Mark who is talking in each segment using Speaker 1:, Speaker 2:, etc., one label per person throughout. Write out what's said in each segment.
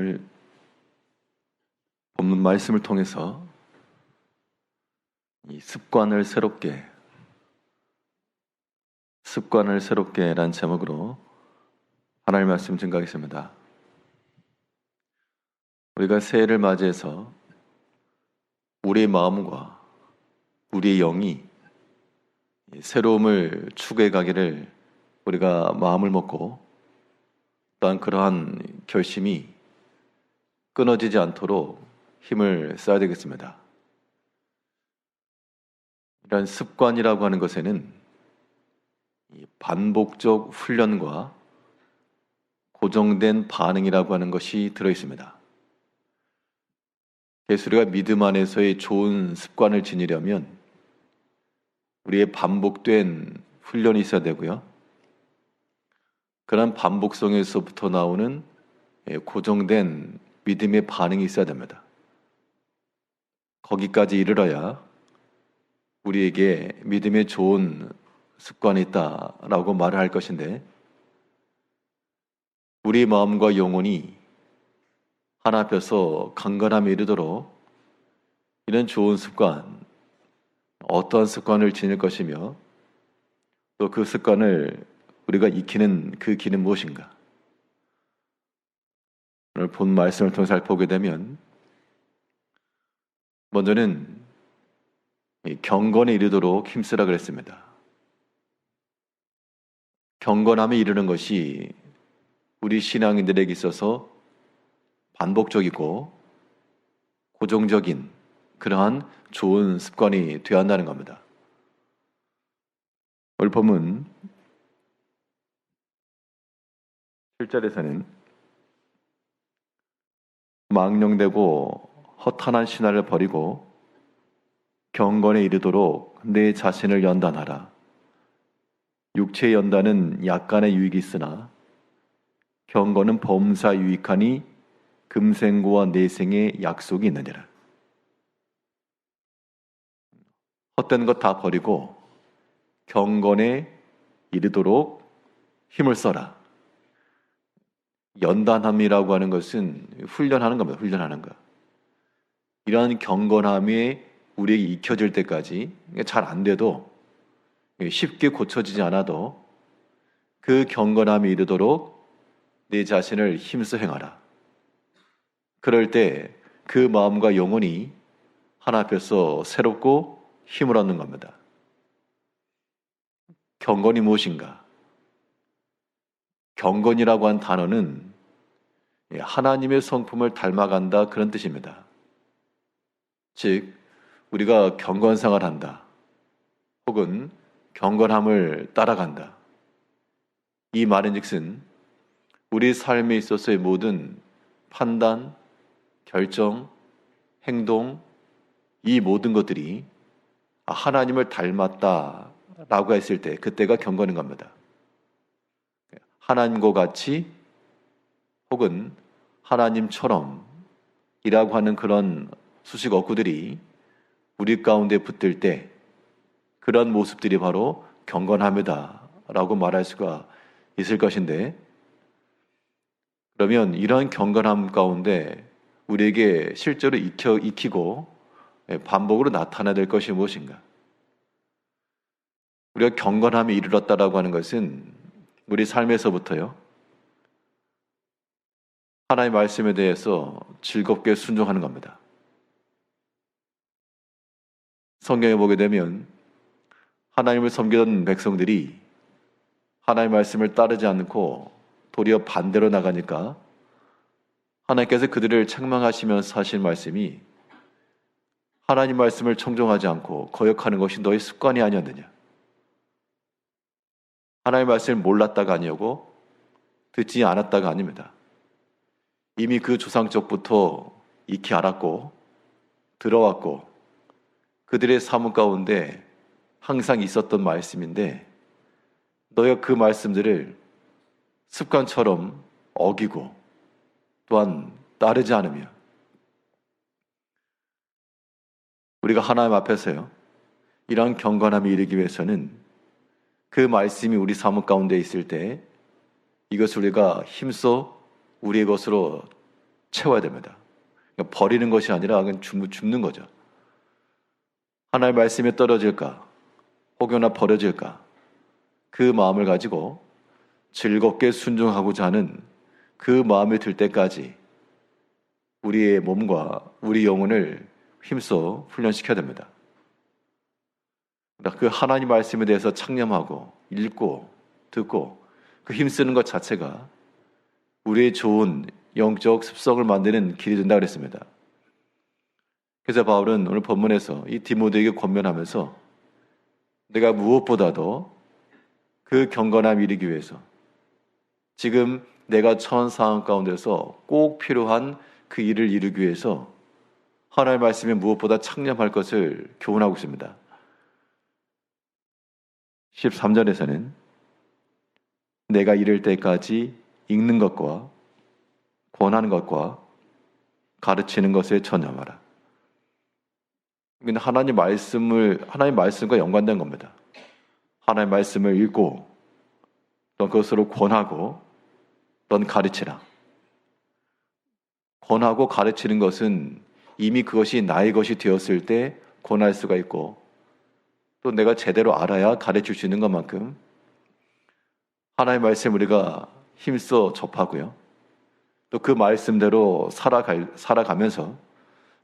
Speaker 1: 오늘 본문 말씀을 통해서 이 습관을 새롭게란 제목으로 하나님의 말씀 증거하겠습니다. 우리가 새해를 맞이해서 우리의 마음과 우리의 영이 새로움을 추구해 가기를 우리가 마음을 먹고, 또한 그러한 결심이 끊어지지 않도록 힘을 써야 되겠습니다. 이런 습관이라고 하는 것에는 반복적 훈련과 고정된 반응이라고 하는 것이 들어있습니다. 그래서 우리가 믿음 안에서의 좋은 습관을 지니려면 우리의 반복된 훈련이 있어야 되고요. 그런 반복성에서부터 나오는 고정된 믿음의 반응이 있어야 됩니다. 거기까지 이르러야 우리에게 믿음의 좋은 습관이 있다라고 말을 할 것인데, 우리 마음과 영혼이 하나 앞에서 강건함에 이르도록 이런 좋은 습관, 어떠한 습관을 지닐 것이며, 또 그 습관을 우리가 익히는 그 길은 무엇인가? 오늘 본 말씀을 통해 살펴보게 되면, 먼저는 경건에 이르도록 힘쓰라 그랬습니다. 경건함에 이르는 것이 우리 신앙인들에게 있어서 반복적이고 고정적인 그러한 좋은 습관이 되어야 한다는 겁니다. 오늘 본문 7절에서는 망령되고 허탄한 신화를 버리고 경건에 이르도록 내 자신을 연단하라. 육체의 연단은 약간의 유익이 있으나 경건은 범사 유익하니 금생고와 내생의 약속이 있느니라. 헛된 것 다 버리고 경건에 이르도록 힘을 써라. 연단함이라고 하는 것은 훈련하는 겁니다. 훈련하는 것. 이러한 경건함이 우리에게 익혀질 때까지, 잘 안 돼도, 쉽게 고쳐지지 않아도 그 경건함이 이르도록 내 자신을 힘써 행하라. 그럴 때 그 마음과 영혼이 하나 앞에서 새롭고 힘을 얻는 겁니다. 경건이 무엇인가? 경건이라고 한 단어는 하나님의 성품을 닮아간다, 그런 뜻입니다. 즉, 우리가 경건생활을 한다, 혹은 경건함을 따라간다. 이 말인즉슨 우리 삶에 있어서의 모든 판단, 결정, 행동, 이 모든 것들이 하나님을 닮았다라고 했을 때 그때가 경건인 겁니다. 하나님과 같이 혹은 하나님처럼 이라고 하는 그런 수식 어구들이 우리 가운데 붙을 때 그런 모습들이 바로 경건함이다 라고 말할 수가 있을 것인데, 그러면 이러한 경건함 가운데 우리에게 실제로 익히고 반복으로 나타나야 될 것이 무엇인가? 우리가 경건함에 이르렀다라고 하는 것은 우리 삶에서부터요, 하나님의 말씀에 대해서 즐겁게 순종하는 겁니다. 성경에 보게 되면 하나님을 섬기던 백성들이 하나님의 말씀을 따르지 않고 도리어 반대로 나가니까 하나님께서 그들을 책망하시면서 하신 말씀이, 하나님 말씀을 청종하지 않고 거역하는 것이 너의 습관이 아니었느냐? 하나님의 말씀을 몰랐다가 아니고 듣지 않았다가 아닙니다. 이미 그 조상적부터 익히 알았고 들어왔고 그들의 삶 가운데 항상 있었던 말씀인데, 너희가 그 말씀들을 습관처럼 어기고 또한 따르지 않으며, 우리가 하나님 앞에서요, 이러한 경건함에 이르기 위해서는 그 말씀이 우리 삶 가운데 있을 때 이것을 우리가 힘써 우리의 것으로 채워야 됩니다. 그러니까 버리는 것이 아니라 그냥 줍는 거죠. 하나님의 말씀에 떨어질까 혹여나 버려질까 그 마음을 가지고 즐겁게 순종하고자 하는 그 마음이 들 때까지 우리의 몸과 우리 영혼을 힘써 훈련시켜야 됩니다. 그 하나님 말씀에 대해서 창념하고 읽고 듣고 그 힘쓰는 것 자체가 우리의 좋은 영적 습성을 만드는 길이 된다 그랬습니다. 그래서 바울은 오늘 본문에서 이 디모데에게 권면하면서 내가 무엇보다도 그 경건함 이루기 위해서 지금 내가 처한 상황 가운데서 꼭 필요한 그 일을 이루기 위해서 하나님의 말씀에 무엇보다 창념할 것을 교훈하고 있습니다. 13절에서는 내가 이를 때까지 읽는 것과 권하는 것과 가르치는 것에 전념하라. 하나님 말씀과 연관된 겁니다. 하나님 말씀을 읽고 또 그것으로 권하고 또 가르치라. 권하고 가르치는 것은 이미 그것이 나의 것이 되었을 때 권할 수가 있고 또 내가 제대로 알아야 가르칠 수 있는 것만큼 하나님의 말씀 우리가 힘써 접하고요. 또 그 말씀대로 살아가면서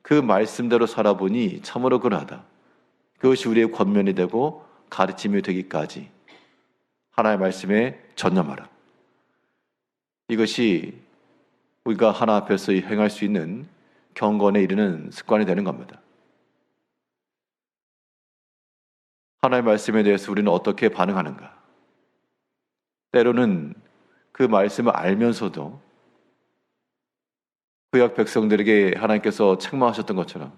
Speaker 1: 그 말씀대로 살아보니 참으로 그러하다. 그것이 우리의 권면이 되고 가르침이 되기까지 하나님의 말씀에 전념하라. 이것이 우리가 하나 앞에서 행할 수 있는 경건에 이르는 습관이 되는 겁니다. 하나님의 말씀에 대해서 우리는 어떻게 반응하는가? 때로는 그 말씀을 알면서도 구약 백성들에게 하나님께서 책망하셨던 것처럼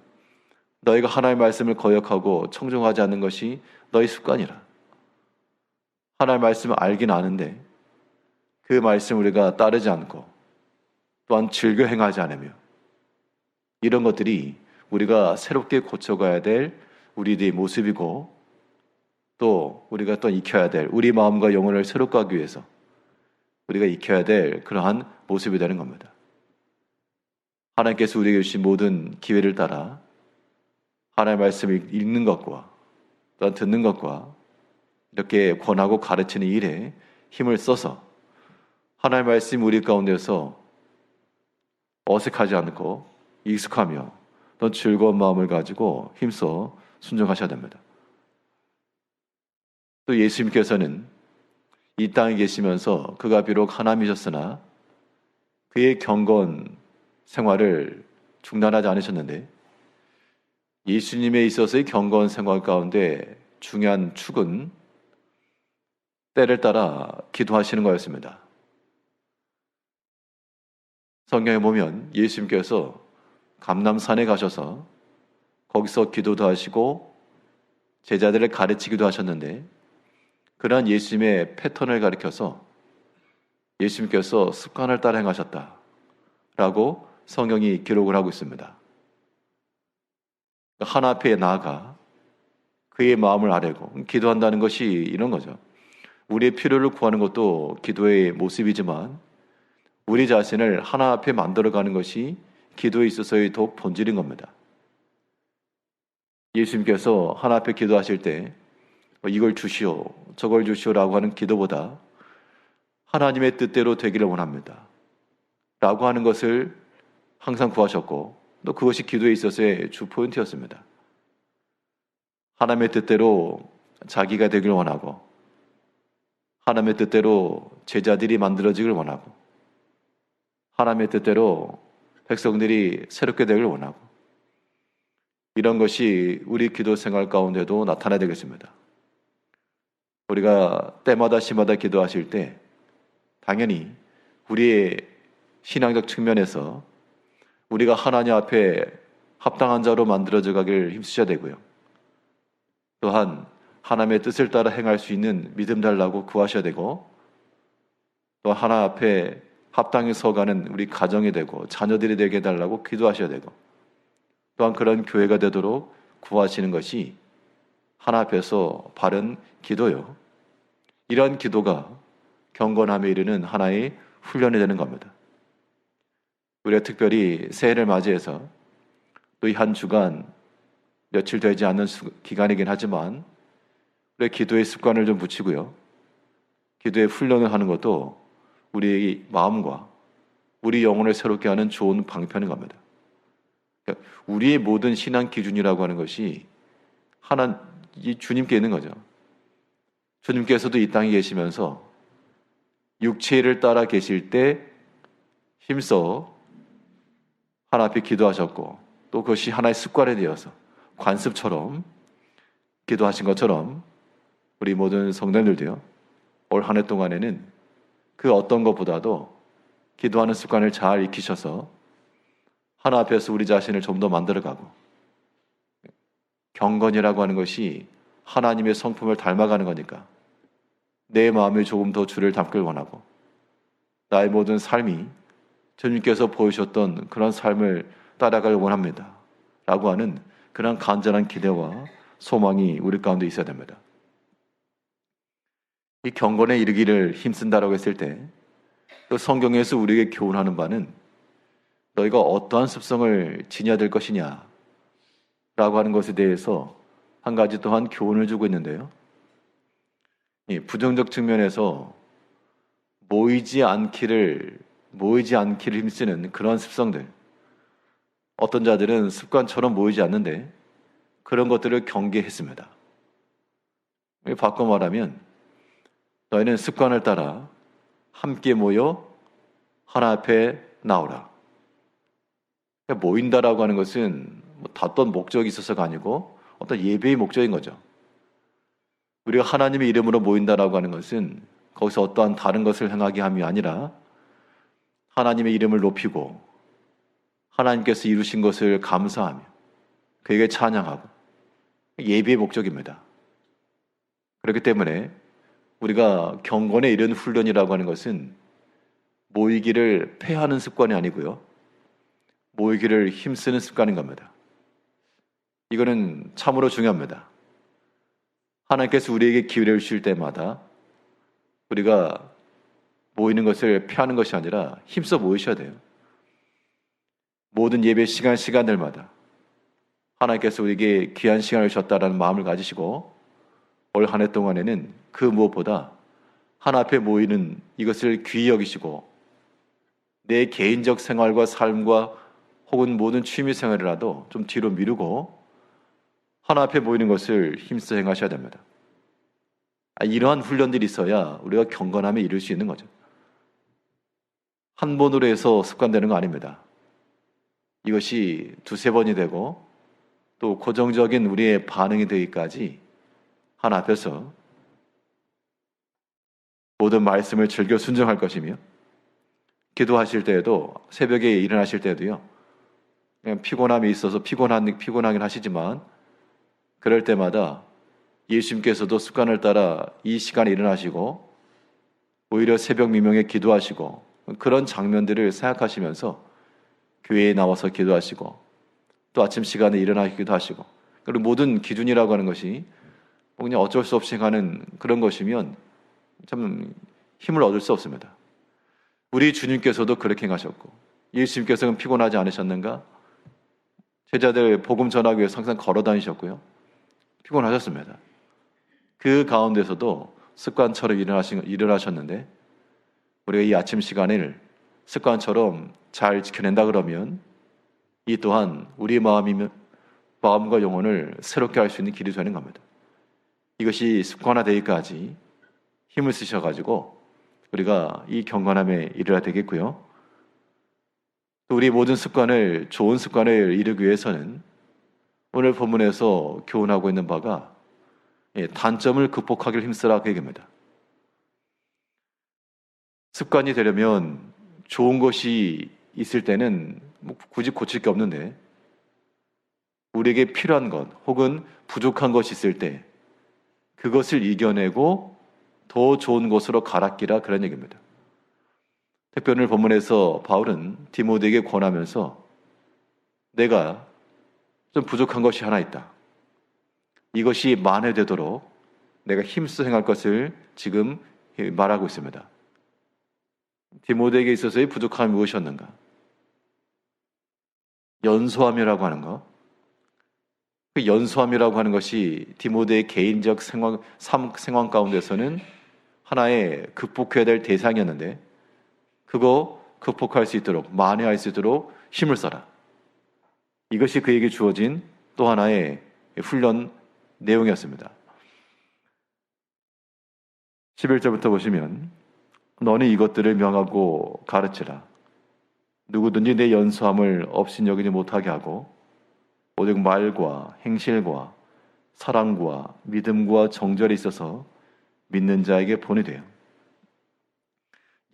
Speaker 1: 너희가 하나님의 말씀을 거역하고 청종하지 않는 것이 너희 습관이라. 하나님의 말씀을 알긴 아는데 그 말씀 우리가 따르지 않고 또한 즐겨 행하지 않으며 이런 것들이 우리가 새롭게 고쳐가야 될 우리들의 모습이고 또 우리가 또 익혀야 될 우리 마음과 영혼을 새롭게 하기 위해서 우리가 익혀야 될 그러한 모습이 되는 겁니다. 하나님께서 우리에게 주신 모든 기회를 따라 하나님의 말씀을 읽는 것과 또한 듣는 것과 이렇게 권하고 가르치는 일에 힘을 써서 하나님의 말씀이 우리 가운데서 어색하지 않고 익숙하며 또 즐거운 마음을 가지고 힘써 순종하셔야 됩니다. 또 예수님께서는 이 땅에 계시면서 그가 비록 하나님이셨으나 그의 경건 생활을 중단하지 않으셨는데 예수님에 있어서의 경건 생활 가운데 중요한 축은 때를 따라 기도하시는 거였습니다. 성경에 보면 예수님께서 감람산에 가셔서 거기서 기도도 하시고 제자들을 가르치기도 하셨는데 그러한 예수님의 패턴을 가리켜서 예수님께서 습관을 따라 행하셨다라고 성경이 기록을 하고 있습니다. 하나 앞에 나아가 그의 마음을 아뢰고 기도한다는 것이 이런 거죠. 우리의 필요를 구하는 것도 기도의 모습이지만 우리 자신을 하나 앞에 만들어가는 것이 기도에 있어서의 더욱 본질인 겁니다. 예수님께서 하나 앞에 기도하실 때 이걸 주시오, 저걸 주시오라고 하는 기도보다 하나님의 뜻대로 되기를 원합니다 라고 하는 것을 항상 구하셨고 또 그것이 기도에 있어서의 주 포인트였습니다. 하나님의 뜻대로 자기가 되기를 원하고 하나님의 뜻대로 제자들이 만들어지길 원하고 하나님의 뜻대로 백성들이 새롭게 되길 원하고 이런 것이 우리 기도 생활 가운데도 나타나야 되겠습니다. 우리가 때마다 시마다 기도하실 때 당연히 우리의 신앙적 측면에서 우리가 하나님 앞에 합당한 자로 만들어져 가길 힘쓰셔야 되고요. 또한 하나님의 뜻을 따라 행할 수 있는 믿음 달라고 구하셔야 되고 또 하나 앞에 합당히 서가는 우리 가정이 되고 자녀들이 되게 해달라고 기도하셔야 되고 또한 그런 교회가 되도록 구하시는 것이 하나 앞에서 바른 기도요. 이러한 기도가 경건함에 이르는 하나의 훈련이 되는 겁니다. 우리가 특별히 새해를 맞이해서 또 이 한 주간 며칠 되지 않는 기간이긴 하지만 우리의 기도의 습관을 좀 붙이고요. 기도의 훈련을 하는 것도 우리의 마음과 우리 영혼을 새롭게 하는 좋은 방편인 겁니다. 그러니까 우리의 모든 신앙 기준이라고 하는 것이 이 주님께 있는 거죠. 주님께서도 이 땅에 계시면서 육체를 따라 계실 때 힘써 하나 앞에 기도하셨고 또 그것이 하나의 습관이 되어서 관습처럼 기도하신 것처럼 우리 모든 성도님들도요. 올 한 해 동안에는 그 어떤 것보다도 기도하는 습관을 잘 익히셔서 하나 앞에서 우리 자신을 좀 더 만들어가고 경건이라고 하는 것이 하나님의 성품을 닮아가는 거니까 내 마음이 조금 더 주를 닮길 원하고 나의 모든 삶이 주님께서 보이셨던 그런 삶을 따라가길 원합니다. 라고 하는 그런 간절한 기대와 소망이 우리 가운데 있어야 됩니다. 이 경건에 이르기를 힘쓴다라고 했을 때 또 성경에서 우리에게 교훈하는 바는 너희가 어떠한 습성을 지녀야 될 것이냐 라고 하는 것에 대해서 한 가지 또한 교훈을 주고 있는데요. 부정적 측면에서 모이지 않기를 힘쓰는 그런 습성들, 어떤 자들은 습관처럼 모이지 않는데 그런 것들을 경계했습니다. 바꿔 말하면 너희는 습관을 따라 함께 모여 하나 앞에 나오라. 모인다라고 하는 것은 어떤 목적이 있어서가 아니고 어떤 예배의 목적인 거죠. 우리가 하나님의 이름으로 모인다라고 하는 것은 거기서 어떠한 다른 것을 행하게 함이 아니라 하나님의 이름을 높이고 하나님께서 이루신 것을 감사하며 그에게 찬양하고 예배의 목적입니다. 그렇기 때문에 우리가 경건에 이른 훈련이라고 하는 것은 모이기를 패하는 습관이 아니고요. 모이기를 힘쓰는 습관인 겁니다. 이거는 참으로 중요합니다. 하나님께서 우리에게 기회를 주실 때마다 우리가 모이는 것을 피하는 것이 아니라 힘써 모이셔야 돼요. 모든 예배 시간들마다 하나님께서 우리에게 귀한 시간을 주셨다라는 마음을 가지시고 올 한 해 동안에는 그 무엇보다 하나 앞에 모이는 이것을 귀히 여기시고 내 개인적 생활과 삶과 혹은 모든 취미 생활이라도 좀 뒤로 미루고 하나 앞에 모이는 것을 힘써 행하셔야 됩니다. 이러한 훈련들이 있어야 우리가 경건함에 이룰 수 있는 거죠. 한 번으로 해서 습관되는 거 아닙니다. 이것이 두세 번이 되고 또 고정적인 우리의 반응이 되기까지 하나 앞에서 모든 말씀을 즐겨 순종할 것이며 기도하실 때에도 새벽에 일어나실 때도요. 그냥 피곤함이 있어서 피곤하긴 하시지만 그럴 때마다 예수님께서도 습관을 따라 이 시간에 일어나시고 오히려 새벽 미명에 기도하시고 그런 장면들을 생각하시면서 교회에 나와서 기도하시고 또 아침 시간에 일어나기도 하시고 그리고 모든 기준이라고 하는 것이 그냥 어쩔 수 없이 가는 그런 것이면 참 힘을 얻을 수 없습니다. 우리 주님께서도 그렇게 하셨고 예수님께서는 피곤하지 않으셨는가? 제자들 복음 전하기 위해서 항상 걸어 다니셨고요. 피곤하셨습니다. 그 가운데서도 습관처럼 일어나셨는데 우리가 이 아침 시간을 습관처럼 잘 지켜낸다 그러면 이 또한 우리의 마음과 영혼을 새롭게 할 수 있는 길이 되는 겁니다. 이것이 습관화되기까지 힘을 쓰셔가지고 우리가 이 경건함에 이르러야 되겠고요. 또 우리 모든 좋은 습관을 이루기 위해서는 오늘 본문에서 교훈하고 있는 바가 단점을 극복하기를 힘쓰라 그 얘기입니다. 습관이 되려면 좋은 것이 있을 때는 굳이 고칠 게 없는데 우리에게 필요한 것 혹은 부족한 것이 있을 때 그것을 이겨내고 더 좋은 것으로 갈아끼라 그런 얘기입니다. 특별히 오늘 본문에서 바울은 디모데에게 권하면서 내가 좀 부족한 것이 하나 있다. 이것이 만회되도록 내가 힘써 행할 것을 지금 말하고 있습니다. 디모데에게 있어서의 부족함이 무엇이었는가? 연소함이라고 하는 것, 그 연소함이라고 하는 것이 디모데의 개인적 생활 가운데서는 하나의 극복해야 될 대상이었는데, 그거 극복할 수 있도록, 만회할 수 있도록 힘을 써라. 이것이 그에게 주어진 또 하나의 훈련 내용이었습니다. 11절부터 보시면, 너는 이것들을 명하고 가르치라. 누구든지 내 연소함을 업신여기지 못하게 하고 오직 말과 행실과 사랑과 믿음과 정절에 있어서 믿는 자에게 본이 돼요.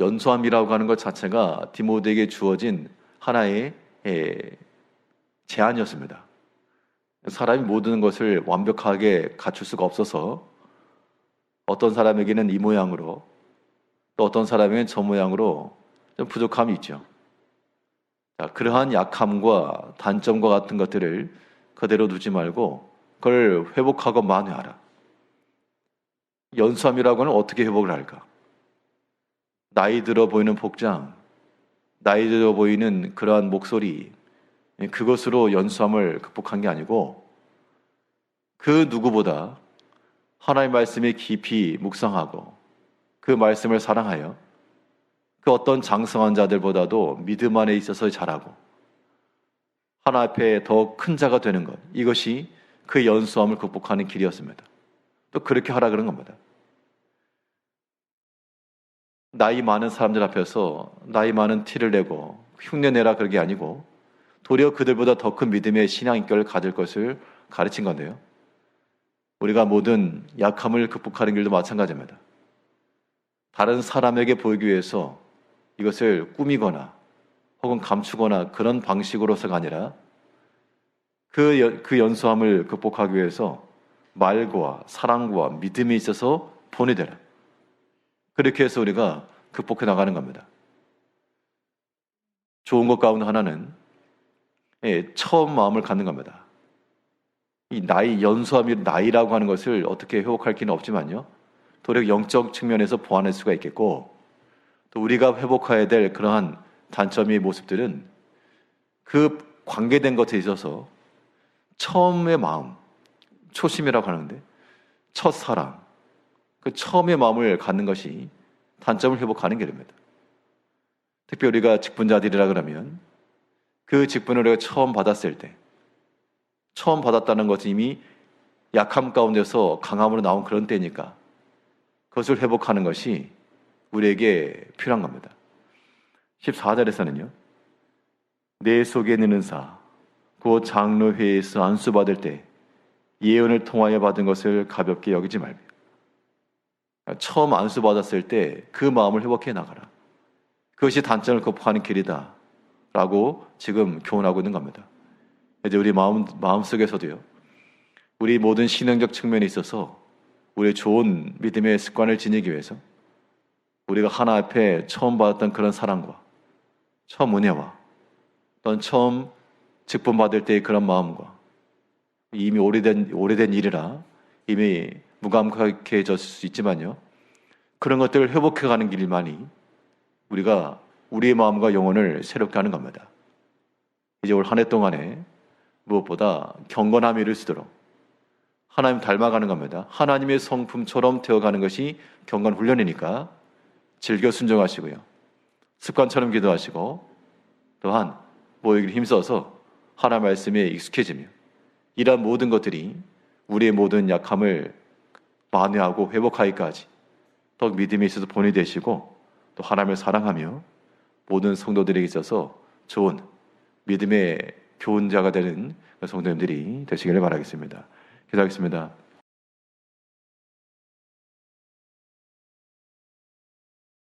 Speaker 1: 연소함이라고 하는 것 자체가 디모데에게 주어진 하나의 제안이었습니다. 사람이 모든 것을 완벽하게 갖출 수가 없어서 어떤 사람에게는 이 모양으로, 또 어떤 사람에게는 저 모양으로 좀 부족함이 있죠. 자, 그러한 약함과 단점과 같은 것들을 그대로 두지 말고 그걸 회복하고 만회하라. 연소함이라고 하는 어떻게 회복을 할까? 나이 들어 보이는 복장, 나이 들어 보이는 그러한 목소리, 그것으로 연소함을 극복한 게 아니고, 그 누구보다 하나님의 말씀에 깊이 묵상하고 그 말씀을 사랑하여 그 어떤 장성한 자들보다도 믿음 안에 있어서 잘하고 하나 앞에 더 큰 자가 되는 것, 이것이 그 연소함을 극복하는 길이었습니다. 또 그렇게 하라 그런 겁니다. 나이 많은 사람들 앞에서 나이 많은 티를 내고 흉내내라 그런 게 아니고, 도리어 그들보다 더 큰 믿음의 신앙 인격을 가질 것을 가르친 건데요. 우리가 모든 약함을 극복하는 길도 마찬가지입니다. 다른 사람에게 보이기 위해서 이것을 꾸미거나 혹은 감추거나 그런 방식으로서가 아니라 그 연소함을 극복하기 위해서 말과 사랑과 믿음이 있어서 본이 되라. 그렇게 해서 우리가 극복해 나가는 겁니다. 좋은 것 가운데 하나는 처음 마음을 갖는 겁니다. 이 나이, 연소함이 나이라고 하는 것을 어떻게 회복할 길은 없지만요, 도리어 영적 측면에서 보완할 수가 있겠고, 또 우리가 회복해야 될 그러한 단점의 모습들은 그 관계된 것에 있어서 처음의 마음, 초심이라고 하는데 첫사랑, 그 처음의 마음을 갖는 것이 단점을 회복하는 길입니다. 특히 우리가 직분자들이라 그러면 그 직분을 우리가 처음 받았을 때, 처음 받았다는 것은 이미 약함 가운데서 강함으로 나온 그런 때니까 그것을 회복하는 것이 우리에게 필요한 겁니다. 14절에서는요, 내 속에 있는 은사, 곧 장로회에서 안수받을 때 예언을 통하여 받은 것을 가볍게 여기지 말며, 처음 안수받았을 때 그 마음을 회복해 나가라. 그것이 단점을 극복하는 길이다 라고 지금 교훈하고 있는 겁니다. 이제 우리 마음속에서도요, 우리 모든 신앙적 측면에 있어서 우리의 좋은 믿음의 습관을 지니기 위해서 우리가 하나 앞에 처음 받았던 그런 사랑과 처음 은혜와 또는 처음 직분 받을 때의 그런 마음과, 이미 오래된 일이라 이미 무감각해졌을 수 있지만요, 그런 것들을 회복해가는 길만이 우리가 우리의 마음과 영혼을 새롭게 하는 겁니다. 이제 올 한 해 동안에 무엇보다 경건함이 이룰수도록 하나님 닮아가는 겁니다. 하나님의 성품처럼 되어가는 것이 경건 훈련이니까 즐겨 순종하시고요, 습관처럼 기도하시고, 또한 모이기를 힘써서 하나님 말씀에 익숙해지며, 이러한 모든 것들이 우리의 모든 약함을 만회하고 회복하기까지 더 믿음에 있어서 본이 되시고, 또 하나님을 사랑하며 모든 성도들에게 있어서 좋은 믿음의 교훈자가 되는 성도님들이 되시기를 바라겠습니다. 기도하겠습니다.